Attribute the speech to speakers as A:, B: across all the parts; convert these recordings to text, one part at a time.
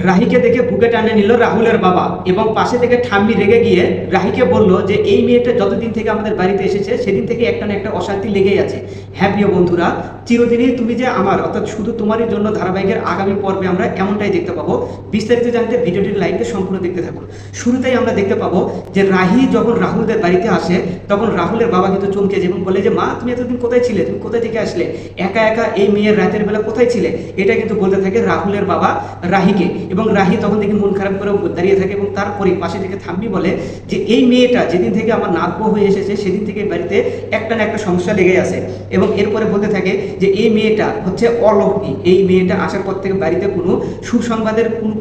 A: রাহিকে দেখে বুকে টানে নিল রাহুলের বাবা এবং পাশে থেকে ঠাম্মি রেগে গিয়ে রাহিকে বলল যে এই মেয়েটা যতদিন থেকে আমাদের বাড়িতে এসেছে সেদিন থেকে একটা না একটা অশান্তি লেগেই আছে। হ্যাঁ প্রিয় বন্ধুরা, চিরদিনই তুমি যে আমার, অর্থাৎ শুধু তোমারই জন্য ধারাবাহিকের আগামী পর্বে আমরা এমনটাই দেখতে পাবো। বিস্তারিত জানতে ভিডিওটির লাইভে সম্পূর্ণ দেখতে থাকুন। শুরুতেই আমরা দেখতে পাবো যে রাহি যখন রাহুলদের বাড়িতে আসে তখন রাহুলের বাবা কিন্তু চমকে যায় এবং বলে যে মা, তুমি এতদিন কোথায় ছিলে, তুমি কোথায় থেকে আসলে, একা একা এই মেয়ের রাতের বেলা কোথায় ছিলে, এটা কিন্তু বলতে থাকে রাহুলের বাবা রাহিকে। এবং রাহি তখন থেকে মন খারাপ করে দাঁড়িয়ে থাকে এবং তারপরে পাশে থেকে থাম্মি বলে যে এই মেয়েটা যেদিন থেকে আমার নাতব হয়ে এসেছে সেদিন থেকে বাড়িতে একটা না একটা সমস্যা লেগে আছে। এবং এরপরে বলতে থাকে যে এই মেয়েটা হচ্ছে অলৌকিক, এই মেয়েটা আসার পর থেকে বাড়িতে কোনো সুসংবাদের কোনো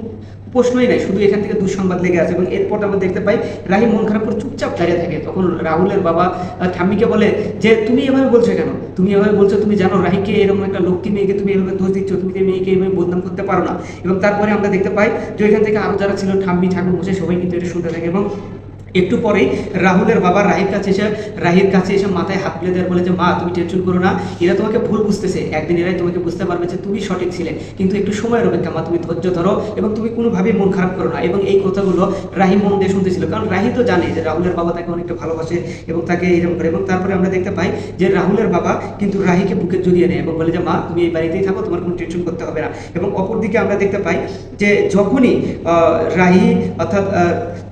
A: প্রশ্নই নাই, শুধু এখান থেকে দুঃসংবাদ লেগে আছে। এবং এরপর আমরা দেখতে পাই রাহি মন খারাপ করে চুপচাপ দাঁড়িয়ে থাকে। তখন রাহুলের বাবা ঠাম্মিকে বলে যে তুমি এভাবে বলছো কেন, তুমি এভাবে বলছো, তুমি জানো রাহিকে এরকম একটা লক্ষ্মী মেয়েকে তুমি এভাবে দোষ দিচ্ছ, তুমি এই মেয়েকে এভাবে বদনাম করতে পারো না। এবং তারপরে আমরা দেখতে পাই যে এখান থেকে আরও যারা ছিল ঠাম্মি ঠাকুর বসে সবাই কিন্তু এটা শুনতে থাকে। এবং একটু পরেই রাহুলের বাবা রাহির কাছে এসে মাথায় হাত তুলে দেয়, বলে যে মা, তুমি টেনশন করো না, এরা তোমাকে ভুল বুঝতেছে, একদিন এরাই তোমাকে বুঝতে পারবে যে তুমি সঠিক ছিলে, কিন্তু একটু সময়ের অপেক্ষা মা, তুমি ধৈর্য ধরো এবং তুমি কোনোভাবেই মন খারাপ করো না। এবং এই কথাগুলো রাহি মন দিয়ে শুনতেছিল, কারণ রাহি তো জানে যে রাহুলের বাবা তাকে অনেকটা ভালোবাসে এবং তাকে এরকম করে। এবং তারপরে আমরা দেখতে পাই যে রাহুলের বাবা কিন্তু রাহিকে বুকে জড়িয়ে নেয় এবং বলে যে মা, তুমি এই বাড়িতেই থাকো, তোমার কোনো টেনশন করতে হবে না। এবং অপরদিকে আমরা দেখতে পাই যে যখনই রাহি অর্থাৎ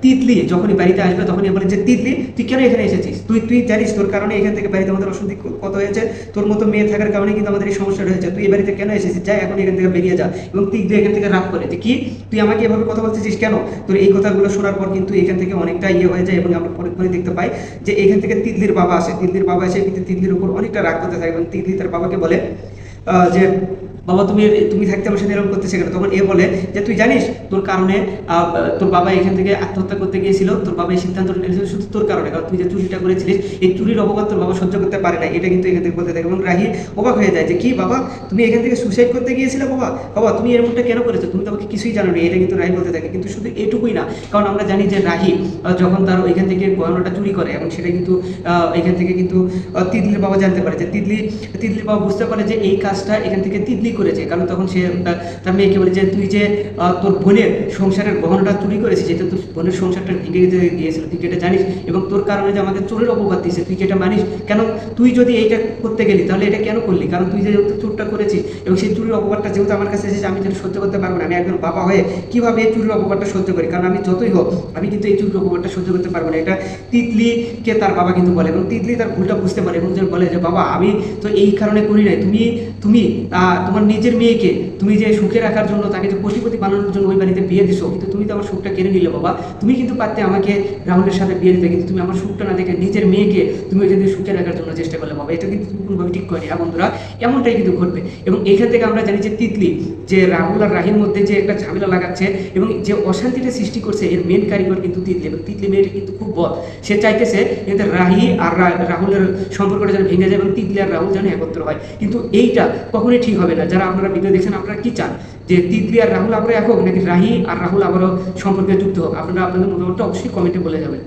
A: তিতলি যখনই বাড়িতে আসবে তখনই বলে যে তিতলি, তুই কেন এখানে এসেছিস, তুই জানিস তোর কারণে এখান থেকে বাড়িতে আমাদের অশান্তি কত হয়েছে, তোর মতো মেয়ে থাকার কারণে কিন্তু আমাদের এই সমস্যাটা হয়েছে, তুই এই বাড়িতে কেন এসেছিস, যা এখন এখান থেকে বেরিয়ে যা। এবং তিতলি এখান থেকে রাগ করে যে কি, তুই আমাকে এভাবে কথা বলতেছিস কেন। তোর এই কথাগুলো শোনার পর কিন্তু এখান থেকে অনেকটা হয়ে যায়। এবং আমরা পরে দেখতে পাই যে এখান থেকে তিতলির বাবা আসে, তিতলির বাবা এসে কিন্তু তিতলির উপর অনেকটা রাগ করতে থাকে এবং তিতলি তার বাবাকে বলে যে বাবা, তুমি থাকতে আমার সাথে এরকম করতেছে কেন। তখন এ বলে যে তুই জানিস তোর কারণে তোর বাবা এখান থেকে আত্মহত্যা করতে গিয়েছিল, তোর বাবা এই সিদ্ধান্ত নিয়েছিল শুধু তোর কারণে, কারণ তুই যে চুরিটা করেছিলিস এই চুরির অপবাদ তোর বাবা সহ্য করতে পারে না, এটা কিন্তু এখান থেকে বলতে থাকে। এবং রাহি অবাক হয়ে যায় যে কি বাবা, তুমি এখান থেকে সুসাইড করতে গিয়েছিলে, বাবা বাবা তুমি এরকমটা কেন করেছো, তুমি তো আমাকে কিছুই জানো না, এটা কিন্তু রাহি বলতে থাকে। কিন্তু শুধু এটুকুই না, কারণ আমরা জানি যে রাহি যখন তার ওইখান থেকে গয়নাটা চুরি করে এবং সেটা কিন্তু এখান থেকে কিন্তু তিতলির বাবা জানতে পারে যে তিতলির বাবা বুঝতে পারে যে এই কাজটা এখান থেকে তিতলি করেছে। কারণ তখন সে তার মেয়েকে বলে যে তুই যে তোর বোনের সংসারের গহনাটা চুরি করেছিস, যেটা তোর বোনের সংসারটা ভেঙে গিয়েছিল, তুই যেটা জানিস, এবং তোর কারণে যে আমাদের চোরের অপবাদ দিয়েছে, তুই যেটা মানিস কেন, তুই যদি এইটা করতে গেলি তাহলে এটা কেন করলি, কারণ তুই যে চোরটা করেছিস এবং সেই চুরির অপবাদটা যেহেতু আমার কাছে এসেছে আমি যেটা সহ্য করতে পারবো না, আমি একজন বাবা হয়ে কীভাবে এই চুরির অপবাদটা সহ্য করি, কারণ আমি যতই হোক আমি কিন্তু এই চুরির অপবাদটা সহ্য করতে পারবো না। এটা তিতলিকে তার বাবা কিন্তু বলে এবং তিতলি তার ভুলটা বুঝতে পারে এবং বলে যে বাবা, আমি তো এই কারণে করি নাই, তুমি তোমার নিজের মেয়েকে তুমি যে সুখে রাখার জন্য, তাকে যে কোটিপতি বানানোর জন্য ওই বাড়িতে বিয়ে দিছো, কিন্তু তুমি তো আমার সুখটা কেড়ে নিলে বাবা। তুমি কিন্তু পারতে আমাকে রাহুলের সাথে বিয়ে দিতে, কিন্তু তুমি আমার সুখটা না দেখে নিজের মেয়েকে তুমি ওই যদি সুখে রাখার জন্য চেষ্টা করলে বাবা, এটা কিন্তু তুমি কোনোভাবে ঠিক করেনি। হ্যাঁ বন্ধুরা, এমনটাই কিন্তু ঘটবে। এবং এখান থেকে আমরা জানি যে তিতলি যে রাহুল আর রাহির মধ্যে যে একটা ঝামেলা লাগাচ্ছে এবং যে অশান্তিটা সৃষ্টি করছে এর মেন কারিগর কিন্তু তিতলি। এবং তিতলি মেয়েটা কিন্তু খুব বদ, সে চাইতেছে কিন্তু রাহি আর রাহুলের সম্পর্কটা যেন ভেঙে যায় এবং তিতলি আর রাহুল যেন একত্র হয়, কিন্তু এইটা কখনোই ঠিক হবে না। যারা আপনারা ভিডিও দেখছেন আপনারা কি চান, যে তিতলি আর রাহুল আবারও এক হোক নাকি রাহি আর রাহুল আবারও সম্পর্কে যুক্ত হোক? আপনারা আপনাদের মতামতটা অবশ্যই কমেন্টে বলে যাবেন।